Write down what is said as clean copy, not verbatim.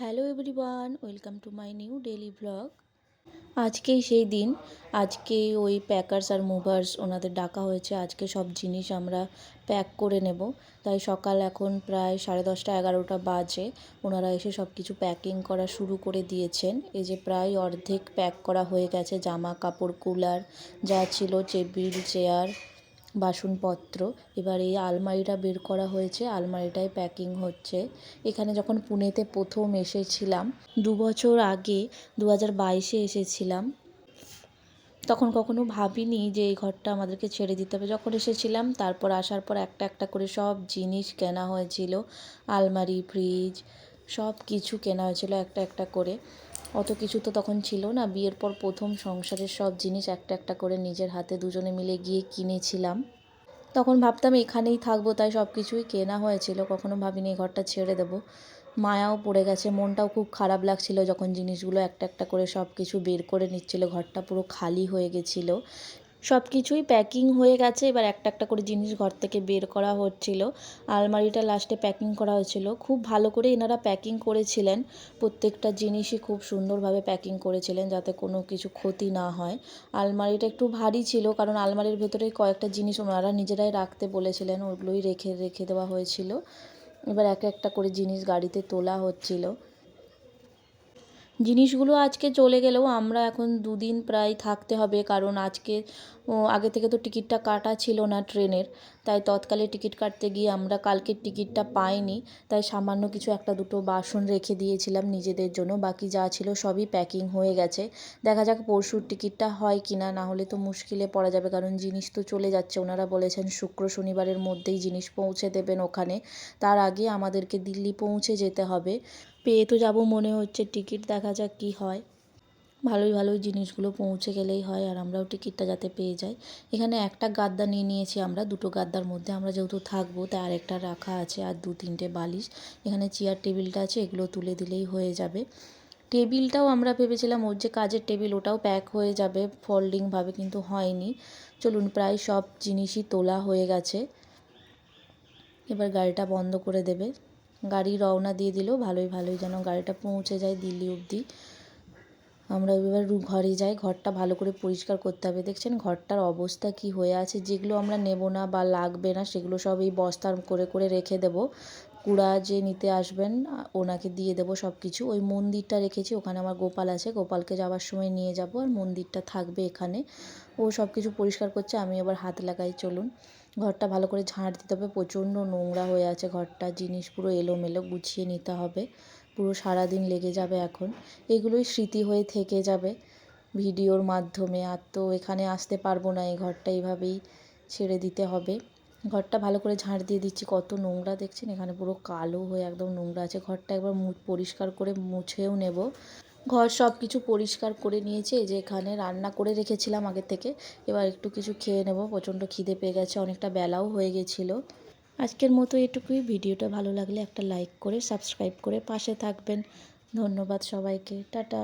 Hello everyone, welcome to my new daily blog. আজকেই সেই দিন। আজকে ওই প্যাকার্স আর মুভার্স ওনাদের ডাকা হয়েছে। আজকে সব জিনিস আমরা প্যাক করে নেব। তাই সকাল এখন প্রায় 10:30 11টা বাজে। ওনারা এসে সব কিছু প্যাকিং করা শুরু করে দিয়েছেন। এই যে প্রায় অর্ধেক প্যাক করা হয়ে গেছে, জামা কাপড়, কুলার যা ছিল, টেবিল, চেয়ার, বাসনপত্র। এবার এই আলমারিটা বের করা হয়েছে, আলমারিটায় প্যাকিং হচ্ছে। এখানে যখন পুনেতে প্রথম এসেছিলাম 2 বছর আগে, 2022-এ এসেছিলাম, তখন কখনো ভাবিনি যে এই ঘরটা আমাদেরকে ছেড়ে দিতে হবে। যখন এসেছিলাম তারপর আসার পর একটা একটা করে সব জিনিস কেনা হয়েছিল। আলমারি, ফ্রিজ, সব কিছু কেনা হয়েছিল একটা একটা করে। অত কিছু তো তখন ছিল না। বিয়ের পর প্রথম সংসারের সব জিনিস একটা একটা করে নিজের হাতে দুজনে মিলে গিয়ে কিনেছিলাম। তখন ভাবতাম এখানেই থাকবো, তাই সব কিছুই কেনা হয়েছিল। কখনো ভাবিনি এই ঘরটা ছেড়ে দেবো। মায়াও পড়ে গেছে, মনটাও খুব খারাপ লাগছিল যখন জিনিসগুলো একটা একটা করে সব কিছু বের করে নিচ্ছিল। ঘরটা পুরো খালি হয়ে গেছিলো। সব কিছুই প্যাকিং হয়ে গেছে, এবার একটা একটা করে জিনিস ঘর থেকে বের করা হচ্ছিল। আলমারিটা লাস্টে প্যাকিং করা হয়েছিল। খুব ভালো করে এনারা প্যাকিং করেছিলেন। প্রত্যেকটা জিনিসই খুব সুন্দরভাবে প্যাকিং করেছিলেন যাতে কোনো কিছু ক্ষতি না হয়। আলমারিটা একটু ভারী ছিল, কারণ আলমারির ভেতরে কয়েকটা জিনিস ওনারা নিজেরাই রাখতে বলেছিলেন, ওগুলোই রেখে রেখে দেওয়া হয়েছিল। এবার এক একটা করে জিনিস গাড়িতে তোলা হচ্ছিল। জিনিসগুলো আজকে চলে গেলেও আমরা এখন 2 দিন প্রায় থাকতে হবে, কারণ আজকে আগে থেকে তো টিকিটটা কাটা ছিল না ট্রেনের। তাই তৎকালে টিকিট কাটতে গিয়ে আমরা কালকের টিকিটটা পাইনি। তাই সামান্য কিছু একটা দুটো বাসন রেখে দিয়েছিলাম নিজেদের জন্য, বাকি যা ছিল সবই প্যাকিং হয়ে গেছে। দেখা যাক পরশুর টিকিটটা হয় কি না, নাহলে তো মুশকিলে পড়া যাবে, কারণ জিনিস তো চলে যাচ্ছে। ওনারা বলেছেন শুক্র শনিবারের মধ্যেই জিনিস পৌঁছে দেবেন ওখানে। তার আগে আমাদেরকে দিল্লি পৌঁছে যেতে হবে। পেয়ে তো যাব মনে হচ্ছে, টিকিট দেখা যাক কী হয়। ভালোই ভালোই জিনিসগুলো পৌঁছে গেলেই হয়, আর আমরাও টিকিটটা যাতে পেয়ে যাই। এখানে একটা গাদ্দা নিয়ে নিয়েছি আমরা, দুটো গাদ্দার মধ্যে আমরা যেহেতু থাকবো তাই আরেকটা রাখা আছে, আর 2-3টে বালিশ। এখানে চেয়ার টেবিলটা আছে, এগুলো তুলে দিলেই হয়ে যাবে। টেবিলটাও আমরা ভেবেছিলাম ওর যে কাজের টেবিল ওটাও প্যাক হয়ে যাবে ফোল্ডিংভাবে, কিন্তু হয়নি। চলুন, প্রায় সব জিনিসই তোলা হয়ে গেছে। এবার গাড়িটা বন্ধ করে দেবে। গাড়ি রওনা দিয়ে দিল, ভালোই ভালোই যেন গাড়িটা পৌঁছে যায় দিল্লি অবধি। আমরা এবার ঘরে যাই। ঘরটা ভালো করে পরিষ্কার করতে হবে। দেখছেন ঘরটার অবস্থা কি হয়ে আছে। যেগুলো আমরা নেব না বা লাগবে না সেগুলো সব এই বস্তার করে করে রেখে দেব। কুড়া যে নিতে আসবেন ওনাকে দিয়ে দেবো সব কিছু। ওই মন্দিরটা রেখেছি, ওখানে আমার গোপাল আছে, গোপালকে যাওয়ার সময় নিয়ে যাব, আর মন্দিরটা থাকবে এখানে। ও সব কিছু পরিষ্কার করছে, আমি এবার হাত লাগাই। চলুন, ঘরটা ভালো করে ঝাঁট দিতে হবে। প্রচণ্ড নোংরা হয়ে আছে ঘরটা, জিনিস পুরো এলোমেলো, গুছিয়ে নিতে হবে। পুরো সারাদিন লেগে যাবে এখন। এগুলোই স্মৃতি হয়ে থেকে যাবে ভিডিওর মাধ্যমে। আর তো এখানে আসতে পারবো না, এই ঘরটা এইভাবেই ছেড়ে দিতে হবে। ঘরটা ভালো করে ঝাঁট দিয়ে দিচ্ছি। কত নোংরা দেখছেন, এখানে পুরো কালো হয়ে একদম নোংরা আছে। ঘরটা একবার পরিষ্কার করে মুছেও নেব। ঘর সব কিছু পরিষ্কার করে নিয়েছি। এই যে এখানে রান্না করে রেখেছিলাম আগে থেকে, এবার একটু কিছু খেয়ে নেব। প্রচণ্ড খিদে পেয়ে গেছে, অনেকটা বেলাও হয়ে গেছিলো। আজকের মতো এটুকুই। ভিডিওটা ভালো লাগলে একটা লাইক করে সাবস্ক্রাইব করে পাশে থাকবেন। ধন্যবাদ সবাইকে, টাটা।